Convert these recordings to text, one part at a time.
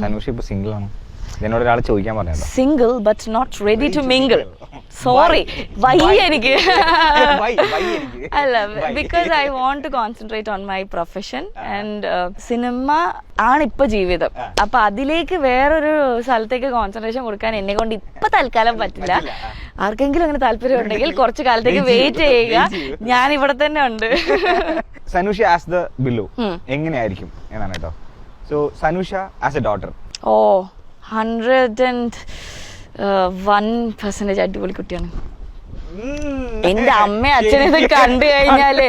സനൂഷ ഇപ്പൊ സിംഗിൾ ആണ്. എന്നോട് ഒരാൾ ചോദിക്കാൻ പറഞ്ഞത് single but not ready to mingle. Sorry, വയ്യ എനിക്ക്. അല്ല, because I want to concentrate on my profession and cinema ആണ് ഇപ്പൊ ജീവിതം. അപ്പൊ അതിലേക്ക് വേറൊരു സ്ഥലത്തേക്ക് കോൺസെൻട്രേഷൻ കൊടുക്കാൻ എന്നെ കൊണ്ട് ഇപ്പൊ തൽക്കാലം പറ്റില്ല. ആർക്കെങ്കിലും അങ്ങനെ താല്പര്യം ഉണ്ടെങ്കിൽ കുറച്ചു കാലത്തേക്ക് വെയിറ്റ് ചെയ്യുക, ഞാൻ ഇവിടെ തന്നെ ഉണ്ട്. സനൂഷ ആസ് ദ ബില്ലു എങ്ങനെയായിരിക്കും എന്നാണ് കേട്ടോ. So Sanusha as A daughter. 101% അടിപൊളി കുട്ടിയാണ്. എന്റെ അമ്മ അച്ഛനെ ഇത് കണ്ടു കഴിഞ്ഞാല്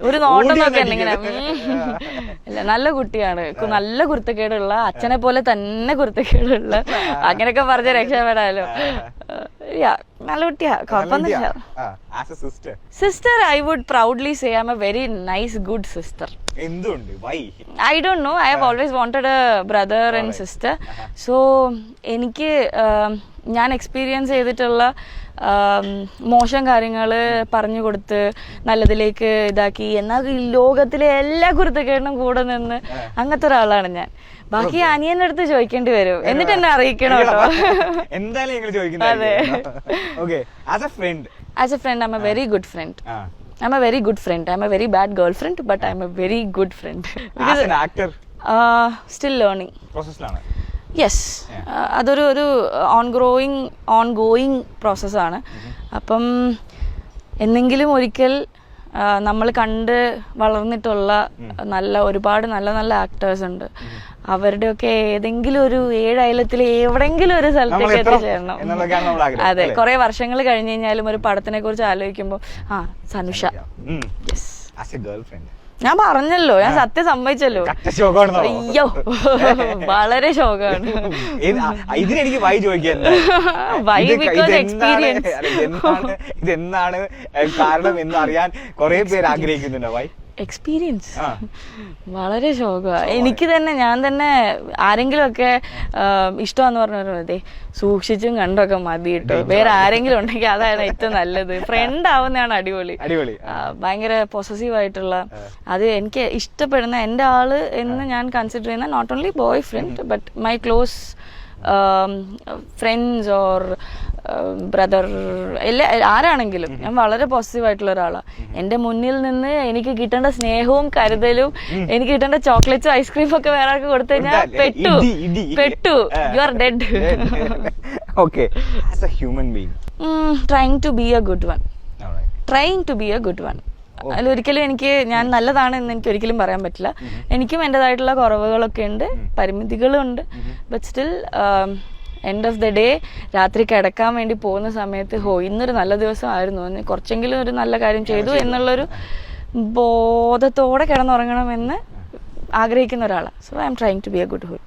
ഒരു നോട്ടം നോക്കണ്ട ഇങ്ങനെ. അല്ല, നല്ല കുട്ടിയാണ്, നല്ല കുരുത്തക്കേടുള്ള, അച്ഛനെ പോലെ തന്നെ കുരുത്തക്കേടുള്ള, അങ്ങനെയൊക്കെ പറഞ്ഞ രക്ഷപ്പെടാലോ. നല്ല കുട്ടിയാ, കുഴപ്പമൊന്നുമില്ല. Sister, I would proudly say I'm a very nice good sister. I don't know. I have always wanted a brother and sister. So എനിക്ക് ഞാൻ എക്സ്പീരിയൻസ് ചെയ്തിട്ടുള്ള മോശം കാര്യങ്ങൾ പറഞ്ഞു കൊടുത്ത് നല്ലതിലേക്ക് ഇതാക്കി, എന്നാൽ ഈ ലോകത്തിലെ എല്ലാ കുരുത്തക്കേടിനും കൂടെ നിന്ന് അങ്ങനത്തെ ഒരാളാണ് ഞാൻ. ബാക്കി അനിയന്റെ അടുത്ത് ചോദിക്കേണ്ടി വരും, എന്നിട്ട് എന്നെ അറിയിക്കണം കേട്ടോ. അതെ. As a friend, I'm a very good friend. I'm a very good friend. I'm a very bad girlfriend, but I'm a very good friend. As an actor? Still learning. Process lana? Yes. അതൊരു ongoing പ്രോസസ്സാണ്. അപ്പം എന്തെങ്കിലും ഒരിക്കൽ നമ്മൾ കണ്ട് വളർന്നിട്ടുള്ള ഒരുപാട് നല്ല നല്ല ആക്ടേഴ്സ് ഉണ്ട്. അവരുടെയൊക്കെ ഏതെങ്കിലും ഒരു 7 അയലത്തിൽ എവിടെങ്കിലും ഒരു സ്ഥലത്തേക്ക് എത്തിച്ചേരണം. അതെ, കുറെ വർഷങ്ങൾ കഴിഞ്ഞ് കഴിഞ്ഞാലും ഒരു പടത്തിനെ കുറിച്ച് ആലോചിക്കുമ്പോ സനുഷ. ഞാൻ പറഞ്ഞല്ലോ, ഞാൻ സത്യം സമ്മതിച്ചല്ലോ. അയ്യോ, വളരെ ശോകമാണ്. Why because experience. ഇതെന്താണ് കാരണം എന്ന് അറിയാൻ കുറെ പേര് ആഗ്രഹിക്കുന്നുണ്ടോ? വൈ എക്സ്പീരിയൻസ് വളരെ ശോകമാണ് എനിക്ക് തന്നെ. ഞാൻ തന്നെ ആരെങ്കിലും ഒക്കെ ഇഷ്ടമാന്ന് പറഞ്ഞേ സൂക്ഷിച്ചും കണ്ടൊക്കെ മതി കേട്ടോ. വേറെ ആരെങ്കിലും ഉണ്ടെങ്കിൽ അതാണ് ഏറ്റവും നല്ലത്. ഫ്രണ്ട് ആവുന്നതാണ് അടിപൊളി. ഭയങ്കര പൊസസീവ് ആയിട്ടുള്ള, അത് എനിക്ക് ഇഷ്ടപ്പെടുന്ന എൻ്റെ ആള് എന്ന് ഞാൻ കൺസിഡർ ചെയ്യുന്ന not only boyfriend but my close friends or brother, ആരാണെങ്കിലും ഞാൻ വളരെ പോസിറ്റീവ് ആയിട്ടുള്ള ഒരാളാണ്. എൻ്റെ മുന്നിൽ നിന്ന് എനിക്ക് കിട്ടേണ്ട സ്നേഹവും കരുതലും, എനിക്ക് കിട്ടേണ്ട ചോക്ലേറ്റ്സും ഐസ്ക്രീമും ഒക്കെ വേറെ ആൾക്ക് കൊടുത്തു കഴിഞ്ഞാൽ പെട്ടു, you are dead. Trying to be a good one. അതിലൊരിക്കലും ഞാൻ നല്ലതാണെന്ന് എനിക്ക് ഒരിക്കലും പറയാൻ പറ്റില്ല. എനിക്കും എൻ്റെതായിട്ടുള്ള കുറവുകളൊക്കെ ഉണ്ട്, പരിമിതികളും ഉണ്ട്. But still end of the day രാത്രി കിടക്കാൻ വേണ്ടി പോകുന്ന സമയത്ത് ഇന്നൊരു നല്ല ദിവസമായിരുന്നു, കുറച്ചെങ്കിലും ഒരു നല്ല കാര്യം ചെയ്തു എന്നുള്ളൊരു ബോധത്തോടെ കിടന്നുറങ്ങണമെന്ന് ആഗ്രഹിക്കുന്ന ഒരാളാണ്. So I'm trying to be a good hood.